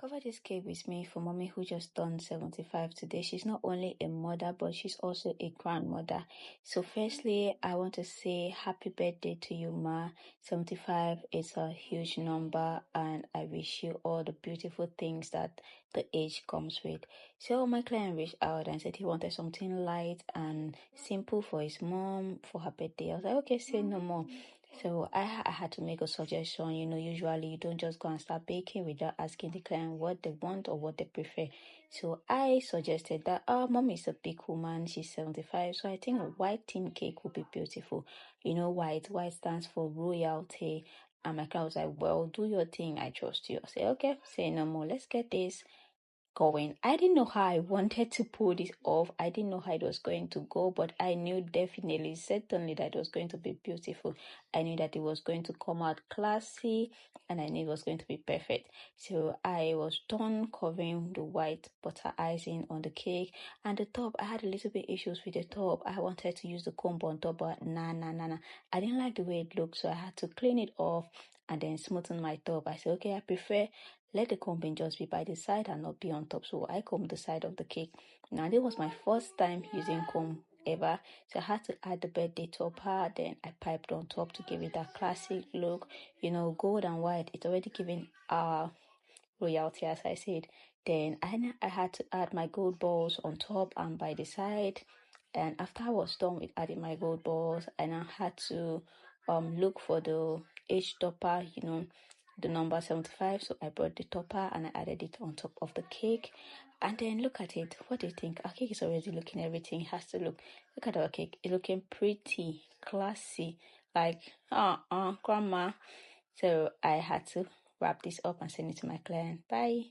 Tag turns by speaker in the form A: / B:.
A: Cover this cake with me for mommy who just turned 75 today. She's not only a mother, but she's also a grandmother. So firstly, I want to say happy birthday to you, Ma. 75 is a huge number, and I wish you all the beautiful things that the age comes with. So my client reached out and said he wanted something light and simple for his mom for her birthday. I was like, okay, say no more. So I had to make a suggestion. Usually you don't just go and start baking without asking the client what they want or what they prefer. So I suggested that mom is a big woman, she's 75, so I think a white theme cake would be beautiful. White stands for royalty. And my client was like, well, do your thing, I trust you. I said, okay, say no more, let's get this going. I didn't know how I wanted to pull this off. I didn't know how it was going to go, but I knew definitely, certainly that it was going to be beautiful. I knew that it was going to come out classy, and I knew it was going to be perfect. So I was done covering the white butter icing on the cake, and the top, I had a little bit issues with the top. I wanted to use the comb on top, but nah. I didn't like the way it looked, so I had to clean it off and then smoothen my top. I said, okay, I prefer let the combing just be by the side and not be on top. So I combed the side of the cake. Now, this was my first time using comb ever. So I had to add the birthday topper. Then I piped on top to give it that classic look. Gold and white. It's already giving royalty, as I said. Then I had to add my gold balls on top and by the side. And after I was done with adding my gold balls, and I had to look for the age topper, the number 75. So I brought the topper and I added it on top of the cake. And then look at it. What do you think? Our cake is already looking, everything has to look. Look at our cake. It's looking pretty, classy, like, grandma. So I had to wrap this up and send it to my client. Bye.